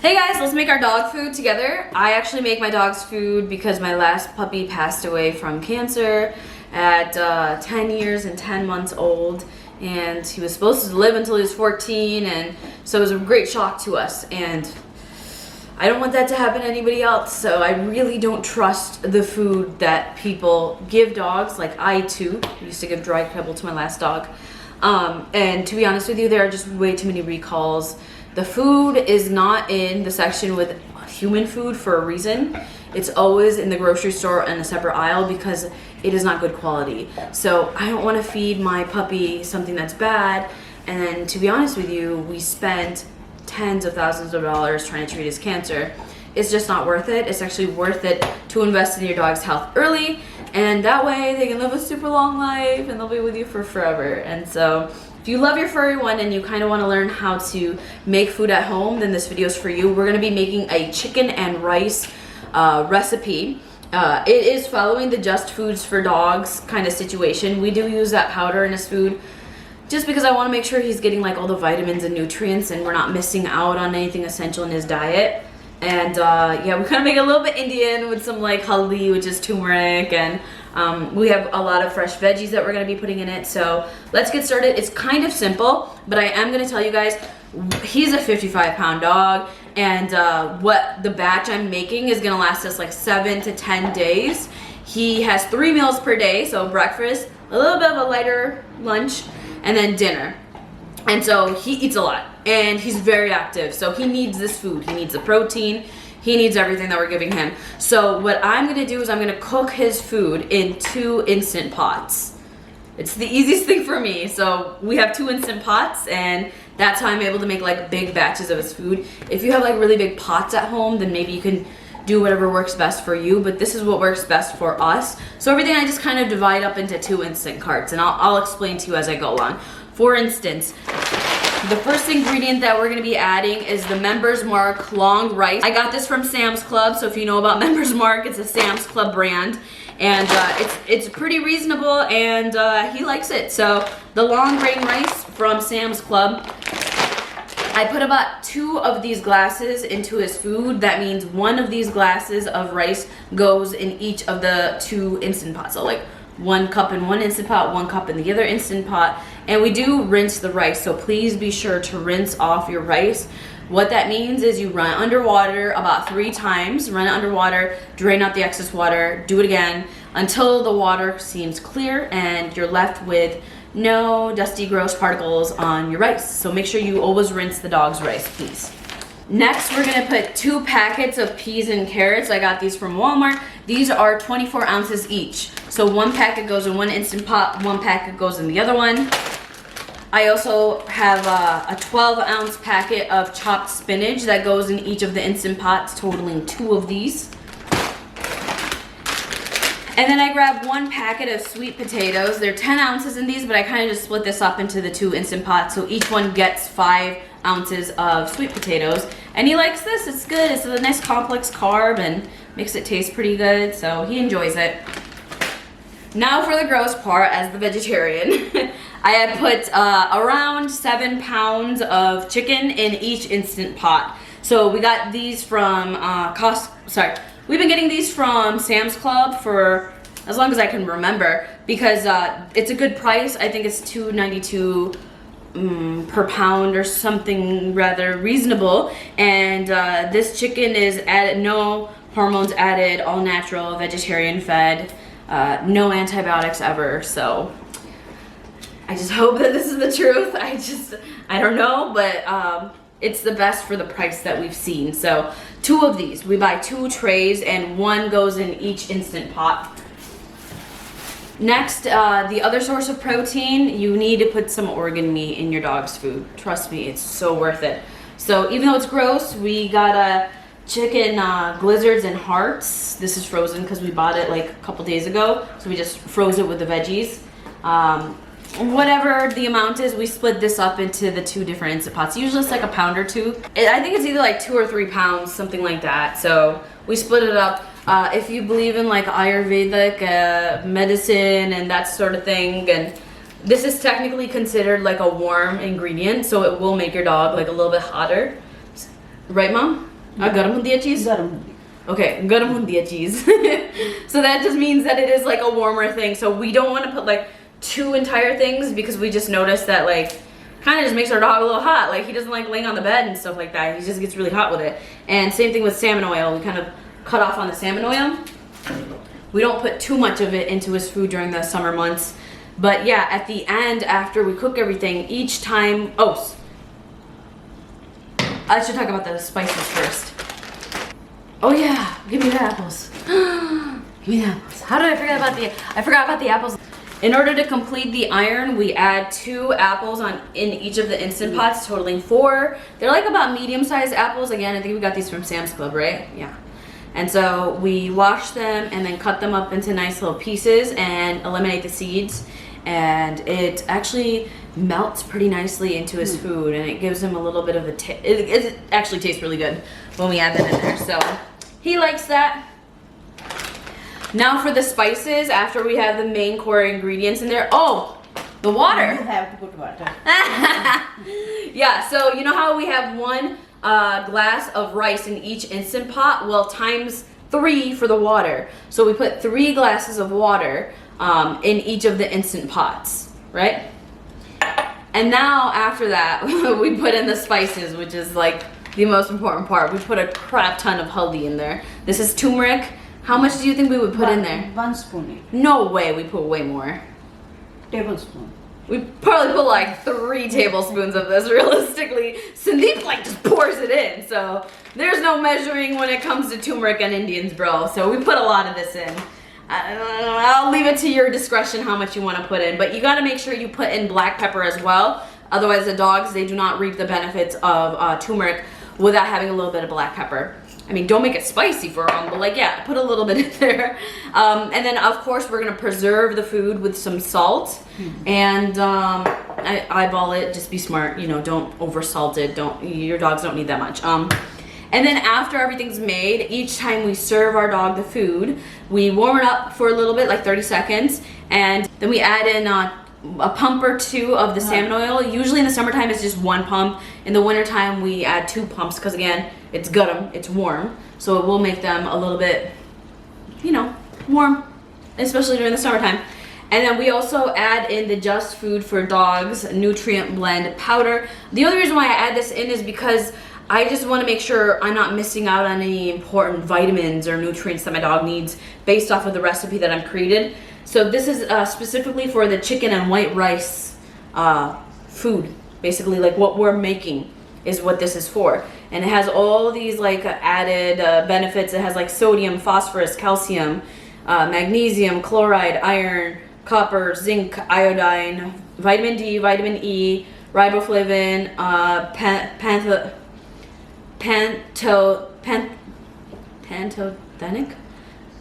Hey guys, let's make our dog food together. I actually make my dog's food because my last puppy passed away from cancer at 10 years and 10 months old, and he was supposed to live until he was 14, and so it was a great shock to us, and I don't want that to happen to anybody else. So I really don't trust the food that people give dogs. Like I too used to give dry kibble to my last dog, and to be honest with you, there are just way too many recalls. The food is not in the section with human food for a reason. It's always in the grocery store in a separate aisle because it is not good quality. So I don't want to feed my puppy something that's bad. And then, to be honest with you, we spent tens of thousands of dollars trying to treat his cancer. It's just not worth it. It's actually worth it to invest in your dog's health early, and that way they can live a super long life and they'll be with you for forever. And so if you love your furry one and you kind of want to learn how to make food at home, then this video is for you. We're going to be making a chicken and rice recipe. It is following the Just Foods for Dogs kind of situation. We do use that powder in his food just because I want to make sure he's getting like all the vitamins and nutrients and we're not missing out on anything essential in his diet. And yeah, we kind of make it a little bit Indian with some like haldi, which is turmeric, and we have a lot of fresh veggies that we're going to be putting in it. So let's get started. It's kind of simple, but I am going to tell you guys, he's a 55-pound dog, and what the batch I'm making is going to last us like 7 to 10 days. He has 3 meals per day, so breakfast, a little bit of a lighter lunch, and then dinner. And so he eats a lot, and he's very active, so he needs this food. He needs the protein. He needs everything that we're giving him. So what I'm gonna do is I'm gonna cook his food in 2 instant pots. It's the easiest thing for me. So we have 2 instant pots, and that's how I'm able to make like big batches of his food. If you have like really big pots at home, then maybe you can do whatever works best for you, but this is what works best for us. So everything I just kind of divide up into 2 instant carts, and I'll explain to you as I go along. For instance, the first ingredient that we're going to be adding is the Members Mark long rice. I got this from Sam's Club, so if you know about Members Mark, it's a Sam's Club brand, and it's pretty reasonable, and he likes it. So the long grain rice from Sam's Club, I put about 2 of these glasses into his food. That means 1 of these glasses of rice goes in each of the 2 instant pots. So like 1 cup in one instant pot, 1 cup in the other instant pot. And we do rinse the rice, so please be sure to rinse off your rice. What that means is you run it underwater about 3 times, run it underwater, drain out the excess water, do it again until the water seems clear and you're left with no dusty, gross particles on your rice. So make sure you always rinse the dog's rice, please. Next, we're gonna put 2 packets of peas and carrots. I got these from Walmart. These are 24 ounces each. So 1 packet goes in 1 instant pot, 1 packet goes in the other one. I also have a 12-ounce packet of chopped spinach that goes in each of the instant pots, totaling 2 of these. And then I grabbed 1 packet of sweet potatoes. They're 10 ounces in these, but I kind of just split this up into the 2 instant pots, so each one gets 5 ounces of sweet potatoes. And he likes this. It's good. It's a nice complex carb and makes it taste pretty good, so he enjoys it. Now for the gross part, as the vegetarian. I had put around 7 pounds of chicken in each instant pot. So we got these from we've been getting these from Sam's Club for as long as I can remember because it's a good price. I think it's $2.92 per pound or something rather reasonable. And this chicken is added, no hormones added, all natural, vegetarian fed, no antibiotics ever. So I just hope that this is the truth. I don't know, but it's the best for the price that we've seen. So 2 of these, we buy 2 trays and 1 goes in each instant pot. Next, the other source of protein, you need to put some organ meat in your dog's food. Trust me, it's so worth it. So even though it's gross, we got a chicken gizzards and hearts. This is frozen because we bought it like a couple days ago. So we just froze it with the veggies. Whatever the amount is, we split this up into the 2 different instant pots. Usually it's like a pound or 2. I think it's either like 2 or 3 pounds, something like that. So we split it up. If you believe in like Ayurvedic medicine and that sort of thing, and this is technically considered like a warm ingredient, so it will make your dog like a little bit hotter. Right, Mom? Garam hundiya cheese? Garam hundi. Okay, garam hundiya cheese. So that just means that it is like a warmer thing. So we don't want to put like 2 entire things because we just noticed that like kind of just makes our dog a little hot. Like he doesn't like laying on the bed and stuff like that. He just gets really hot with it. And same thing with salmon oil. We kind of cut off on the salmon oil. We don't put too much of it into his food during the summer months. But yeah, at the end, after we cook everything, each time, I should talk about the spices first. Oh yeah, give me the apples. Give me the apples. How did I forget about I forgot about the apples. In order to complete the iron, we add 2 apples in each of the Instant Pots, totaling 4. They're like about medium-sized apples. Again, I think we got these from Sam's Club, right? Yeah. And so we wash them and then cut them up into nice little pieces and eliminate the seeds. And it actually melts pretty nicely into his food, and it gives him a little bit of a taste. It actually tastes really good when we add that in there. So he likes that. Now for the spices, after we have the main core ingredients in there. Oh, the water. You have to put water. Yeah, so you know how we have 1 glass of rice in each Instant Pot? Well, times 3 for the water. So we put 3 glasses of water in each of the Instant Pots, right? And now after that, we put in the spices, which is like the most important part. We put a crap ton of haldi in there. This is turmeric. How much do you think we would put in there? 1 spoon. No way, we put way more. Tablespoon. We probably put like 3 tablespoons of this, realistically. Sandeep like just pours it in, so there's no measuring when it comes to turmeric and Indians, bro. So we put a lot of this in. I'll leave it to your discretion how much you want to put in, but you got to make sure you put in black pepper as well. Otherwise, the dogs, they do not reap the benefits of turmeric without having a little bit of black pepper. I mean, don't make it spicy for them, but like, yeah, put a little bit in there. And then, of course, we're going to preserve the food with some salt. And I eyeball it. Just be smart. You know, don't over salt it. Your dogs don't need that much. And then after everything's made, each time we serve our dog the food, we warm it up for a little bit, like 30 seconds. And then we add in a pump or 2 of the salmon oil. Usually in the summertime, it's just 1 pump. In the wintertime, we add 2 pumps because, again, it's garam, it's warm. So it will make them a little bit, you know, warm, especially during the summertime. And then we also add in the Just Food for Dogs nutrient blend powder. The only reason why I add this in is because I just want to make sure I'm not missing out on any important vitamins or nutrients that my dog needs based off of the recipe that I've created. So this is specifically for the chicken and white rice food. Basically, like what we're making is what this is for. And it has all these like added benefits. It has like sodium, phosphorus, calcium, magnesium, chloride, iron, copper, zinc, iodine, vitamin D, vitamin E, riboflavin,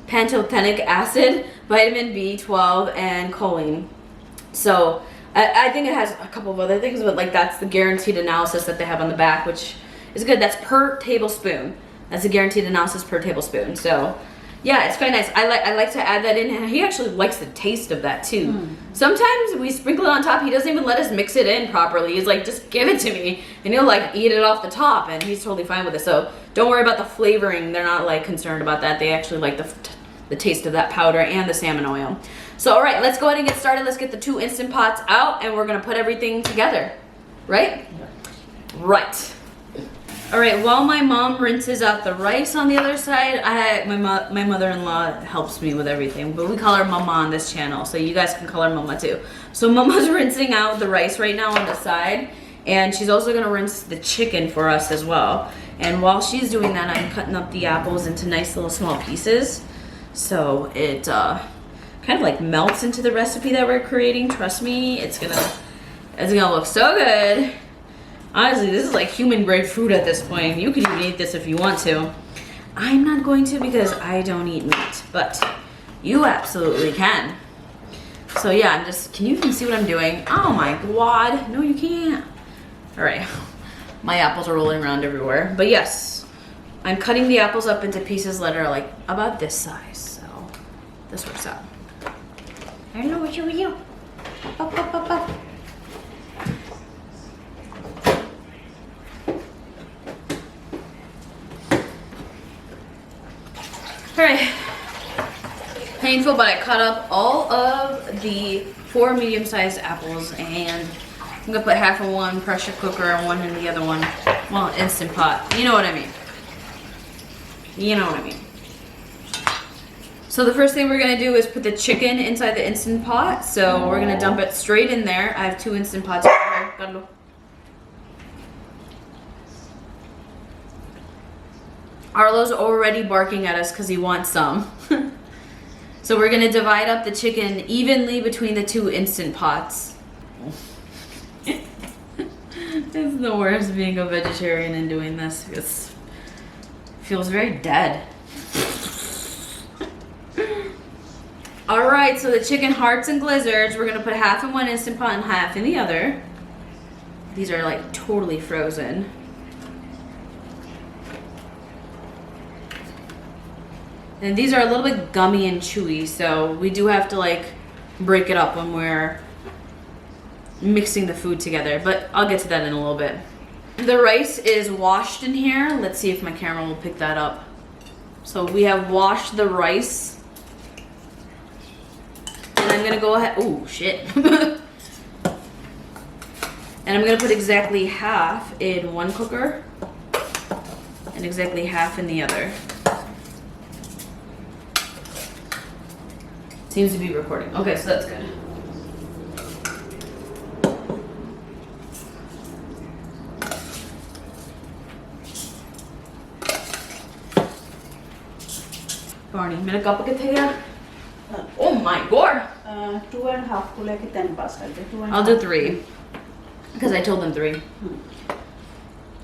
pantothenic acid, vitamin B12, and choline. So I think it has a couple of other things, but like that's the guaranteed analysis that they have on the back, which is good. That's per tablespoon. That's a guaranteed analysis per tablespoon. So yeah, it's quite nice. I like to add that in, and he actually likes the taste of that too. Sometimes we sprinkle it on top. He doesn't even let us mix it in properly. He's like, just give it to me, and he'll like eat it off the top, and he's totally fine with it. So don't worry about the flavoring. They're not like concerned about that. They actually like the taste of that powder and the salmon oil. So all right, let's go ahead and get started. Let's get the 2 Instant Pots out, and we're gonna put everything together, right? Right. All right, while my mom rinses out the rice on the other side, my mother-in-law helps me with everything, but we call her Mama on this channel, so you guys can call her Mama too. So Mama's rinsing out the rice right now on the side, and she's also gonna rinse the chicken for us as well. And while she's doing that, I'm cutting up the apples into nice little small pieces, so it kind of like melts into the recipe that we're creating. Trust me, it's gonna look so good. Honestly, this is like human grade food at this point. You could even eat this if you want to. I'm not going to because I don't eat meat, but you absolutely can. So yeah, can you even see what I'm doing? Oh my God, no you can't. All right, my apples are rolling around everywhere. But yes, I'm cutting the apples up into pieces that are like about this size, so this works out. I don't know what you. Up, up, up, up. right. Painful, but I cut up all of the 4 medium-sized apples, and I'm gonna put half in one pressure cooker and one in the other one. Well, Instant Pot. You know what I mean. You know what I mean. So the first thing we're gonna do is put the chicken inside the Instant Pot. So we're gonna dump it straight in there. I have 2 Instant Pots right here. Carlo. Arlo's already barking at us because he wants some. So we're gonna divide up the chicken evenly between the 2 Instant Pots. It's the worst being a vegetarian and doing this. It feels very dead. Alright, so the chicken hearts and gizzards, we're gonna put half in one Instant Pot and half in the other. These are like totally frozen. And these are a little bit gummy and chewy, so we do have to like break it up when we're mixing the food together, but I'll get to that in a little bit. The rice is washed in here. Let's see if my camera will pick that up. So we have washed the rice. And I'm gonna go ahead, oh shit. And I'm gonna put exactly half in one cooker and exactly half in the other. Seems to be recording. Okay, so that's good. Barney, मेरा cup कितने गया? Oh my god! 2.5 को लेके 10 पास कर दे. I'll do 3 because I told them 3.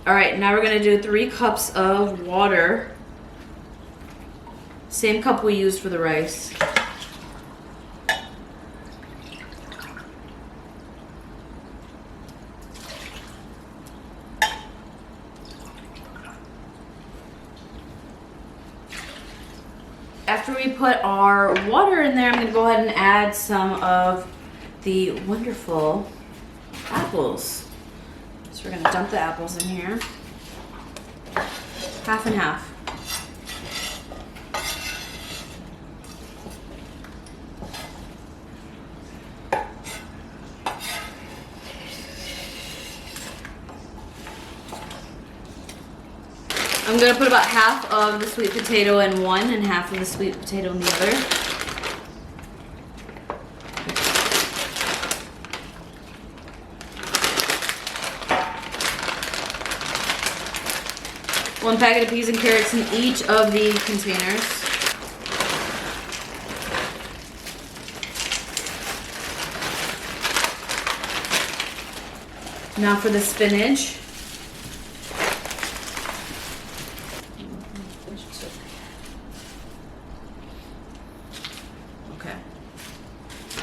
All right, now we're gonna do 3 cups of water. Same cup we used for the rice. After we put our water in there, I'm going to go ahead and add some of the wonderful apples. So we're going to dump the apples in here. Half and half. I'm gonna put about half of the sweet potato in one and half of the sweet potato in the other. One packet of peas and carrots in each of the containers. Now for the spinach.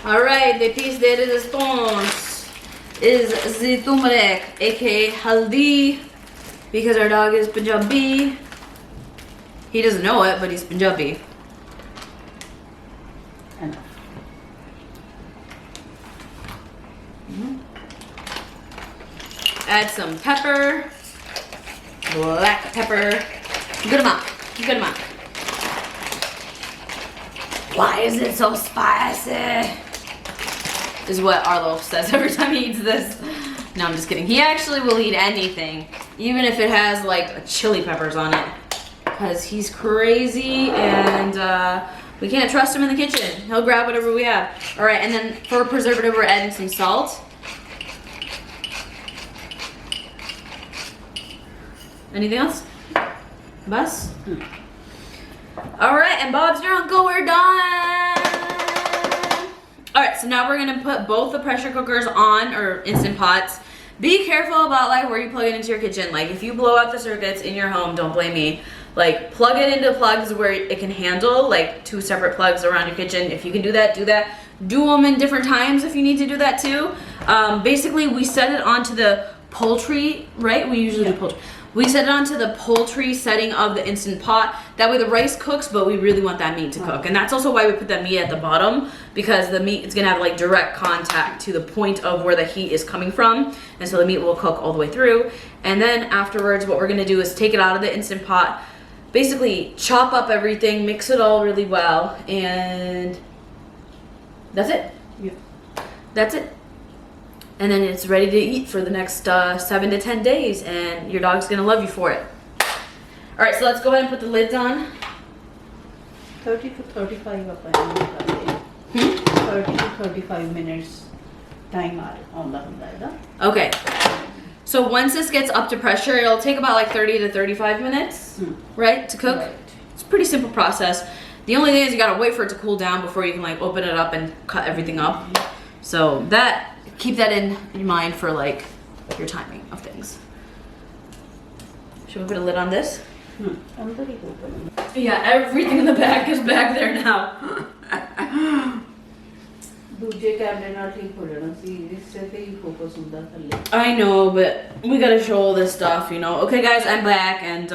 Alright, the piece de resistance is the turmeric, aka haldi, because our dog is Punjabi. He doesn't know it, but he's Punjabi. Enough. Add some pepper, black pepper, good amount, good amount. Why is it so spicy? Is what Arlo says every time he eats this. No, I'm just kidding. He actually will eat anything, even if it has like chili peppers on it, because he's crazy and we can't trust him in the kitchen. He'll grab whatever we have. All right, and then for preservative, we're adding some salt. Anything else? Bus? All right, and Bob's your uncle, we're done. All right, so now we're gonna put both the pressure cookers on, or Instant Pots. Be careful about like where you plug it into your kitchen. Like if you blow out the circuits in your home, don't blame me. Like plug it into plugs where it can handle, like 2 separate plugs around your kitchen. If you can do that, do that. Do them in different times if you need to do that too. Basically, we set it onto the poultry, right? We usually do poultry. We set it onto the poultry setting of the Instant Pot. That way the rice cooks, but we really want that meat to cook. And that's also why we put that meat at the bottom, because the meat is gonna have like direct contact to the point of where the heat is coming from. And so the meat will cook all the way through. And then afterwards, what we're gonna do is take it out of the Instant Pot, basically chop up everything, mix it all really well, and that's it. Yeah. That's it. And then it's ready to eat for the next 7 to 10 days, and your dog's gonna love you for it. All right, so let's go ahead and put the lids on. 30 to 35 ਆਪਾਂ 30 to 35 minutes time ਆਉਂਦਾ ਹੁੰਦਾ ਇਹਦਾ. Okay. So once this gets up to pressure, it'll take about like 30 to 35 minutes, right, to cook? Right. It's a pretty simple process. The only thing is you gotta wait for it to cool down before you can like open it up and cut everything up. So keep that in your mind for like your timing of things. Should we put a lid on this? ਅੰਦਰ ਹੀ ਹੋਊਗਾ. Yeah, everything in the back is back there now. ਦੂਜੇ ਕੈਮਰੇ ਨਾਲ ਠੀਕ ਹੋ ਜਾਣਾ ਸੀ ਇਸ ਤੇ ਹੀ ਫੋਕਸ ਹੁੰਦਾ ਥੱਲੇ. I know, but we gotta show all this stuff, you know. Okay, guys, I'm back, and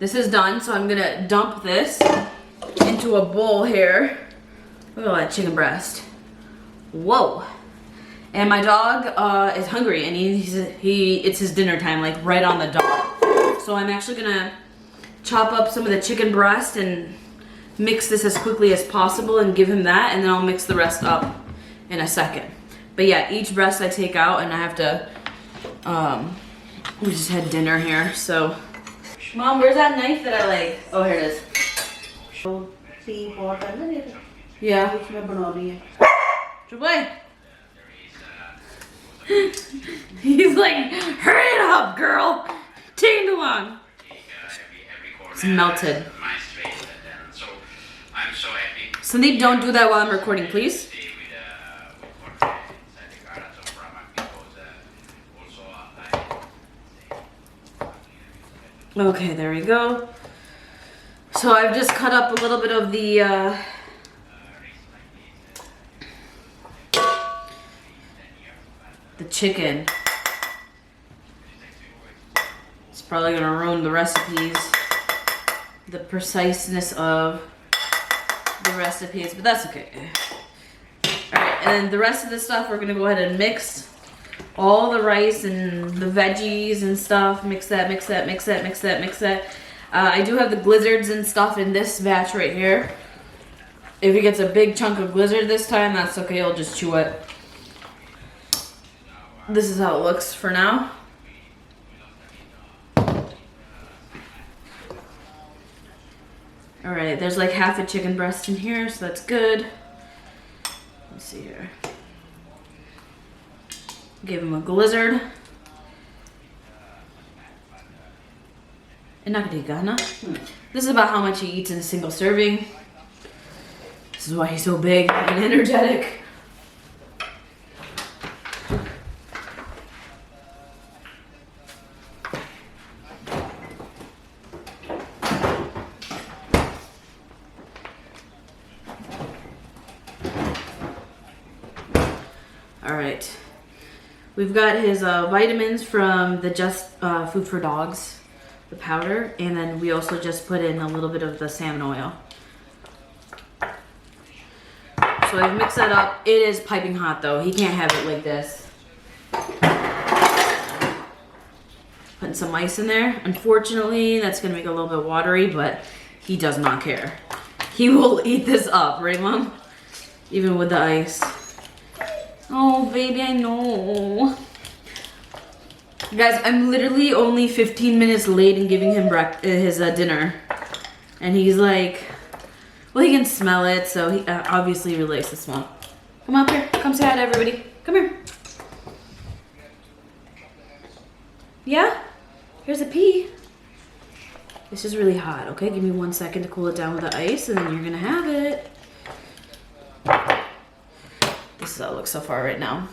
this is done. So I'm gonna dump this into a bowl here. Look at all that chicken breast. Whoa! And my dog is hungry, and it's his dinner time, like right on the dot. So I'm actually gonna chop up some of the chicken breast and mix this as quickly as possible and give him that, and then I'll mix the rest up in a second. But yeah, each breast I take out, and I have to we just had dinner here, so Mom, where's that knife that I like? Oh, here it is. T pot ਹੈ ਨਾ ਜਿਹੜਾ Yeah. ਵਿੱਚ ਮੈਂ ਬਣਾਉਣੀ ਹੈ. Away. He's like, hurry it up, girl. Taking too long. It's melted. Sandeep, don't do that while I'm recording, please. Okay, there we go. So I've just cut up a little bit of the chicken. It's probably gonna ruin the recipes, the preciseness of the recipes, but that's okay. All right, and then the rest of the stuff we're gonna go ahead and mix all the rice and the veggies and stuff. Mix that, mix that, mix that, mix that, mix that. I do have the blizzards and stuff in this batch right here. If he gets a big chunk of blizzard this time, that's okay. I'll just chew it. This is how it looks for now. All right, there's like half a chicken breast in here, so that's good. Let's see here. Give him a blizzard. This is about how much he eats in a single serving. This is why he's so big and energetic. All right, we've got his vitamins from the Just Food for Dogs, the powder, and then we also just put in a little bit of the salmon oil. So I've mixed that up. It is piping hot though. He can't have it like this. Putting some ice in there. Unfortunately, that's gonna make it a little bit watery, but he does not care. He will eat this up, right, Mom? Even with the ice. Oh, baby, I know. Guys, I'm literally only 15 minutes late in giving him his dinner. And he's like, well, he can smell it, so he obviously relates the smell. Come up here. Come say hi to everybody. Come here. Yeah? Here's a pea. This is really hot, okay? Give me 1 second to cool it down with the ice, and then you're gonna have it. This is how it looks so far right now.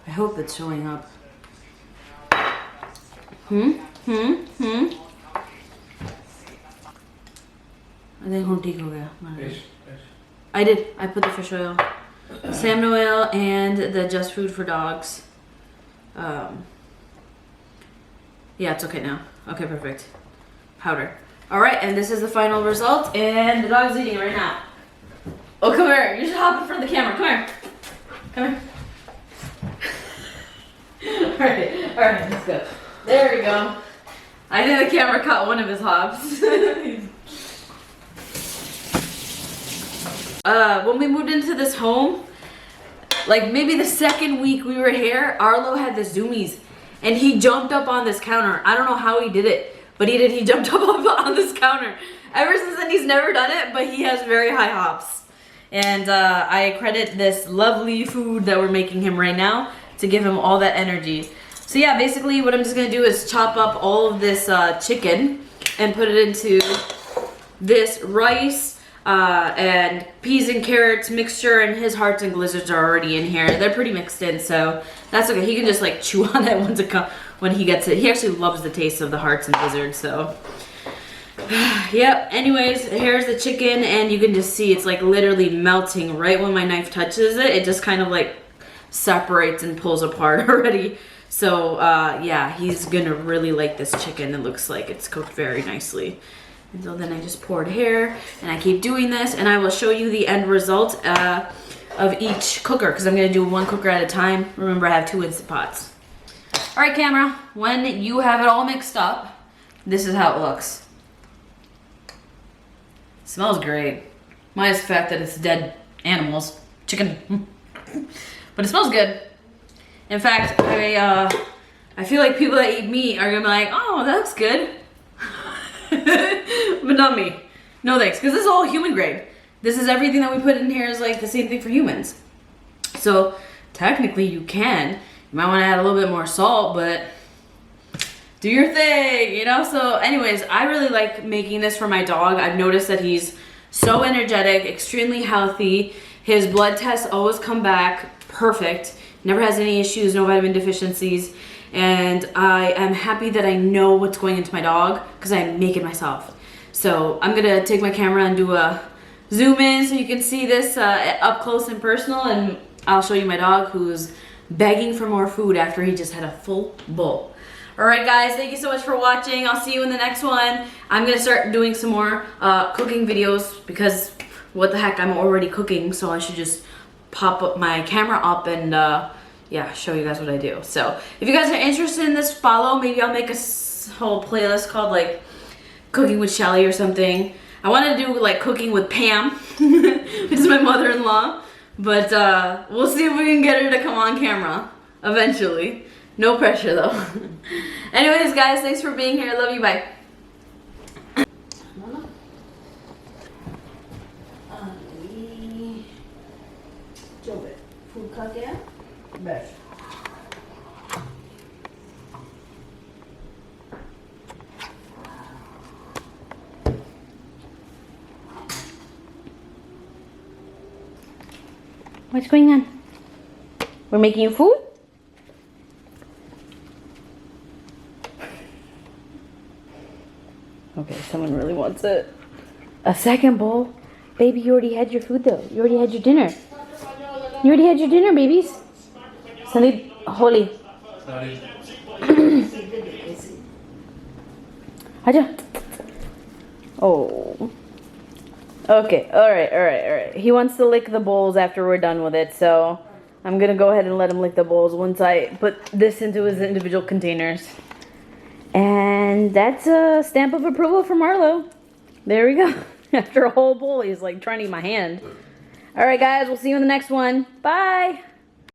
I hope it's showing up. I think home ठीक हो गया. I did. I put the fish oil, salmon oil, and the Just Food for Dogs. Yeah, it's okay now. Okay, perfect. Powder. All right, and this is the final result, and the dog's eating it right now. Oh, come here. You should hop in front of the camera. Come here. Come here. Alright, let's go. There we go. I think the camera caught one of his hops. When we moved into this home, like maybe the second week we were here, Arlo had the zoomies and he jumped up on this counter. I don't know how he did it, but he did. He jumped up on this counter. Ever since then, he's never done it, but he has very high hops. And I credit this lovely food that we're making him right now to give him all that energy. So yeah, basically what I'm just gonna do is chop up all of this chicken and put it into this rice and peas and carrots mixture, and his hearts and gizzards are already in here. They're pretty mixed in, so that's okay. He can just like chew on it when he gets it. He actually loves the taste of the hearts and gizzards, so. Yep, anyways, here's the chicken, and you can just see it's like literally melting right when my knife touches it. It just kind of like separates and pulls apart already. So yeah, he's gonna really like this chicken. It looks like it's cooked very nicely. And so then I just poured here, and I keep doing this, and I will show you the end result of each cooker, because I'm gonna do one cooker at a time. Remember, I have 2 Instant Pots. All right, camera, when you have it all mixed up, this is how it looks. Smells great. Minus the fact that it's dead animals, chicken. But it smells good. In fact, I feel like people that eat meat are gonna be like, oh, that looks good. But not me. No thanks, because this is all human grade. This is everything that we put in here is like the same thing for humans. So technically you can. You might want to add a little bit more salt, but do your thing, you know? So anyways, I really like making this for my dog. I've noticed that he's so energetic, extremely healthy. His blood tests always come back perfect. Never has any issues, no vitamin deficiencies. And I am happy that I know what's going into my dog because I make it myself. So I'm gonna take my camera and do a zoom in so you can see this up close and personal, and I'll show you my dog who's begging for more food after he just had a full bowl. All right, guys, thank you so much for watching. I'll see you in the next one. I'm gonna start doing some more cooking videos because what the heck, I'm already cooking, so I should just pop up my camera up and yeah, show you guys what I do. So if you guys are interested in this, follow. Maybe I'll make a whole playlist called like Cooking with Shelly or something. I want to do like Cooking with Pam, which is my mother-in-law. But we'll see if we can get her to come on camera eventually. No pressure though. Anyways, guys, thanks for being here. Love you. Bye. फूल खा के बैठ What's going on? We're making you food? Okay, someone really wants it. A second bowl? Baby, you already had your food though. You already had your dinner. You already had your dinner, babies. Sandeep, holy. Aja. Oh. Okay, alright. He wants to lick the bowls after we're done with it, so I'm gonna go ahead and let him lick the bowls once I put this into his individual containers. And that's a stamp of approval from Arlo. There we go. After a whole bowl, he's like trying to eat my hand. Alright guys, we'll see you in the next one. Bye!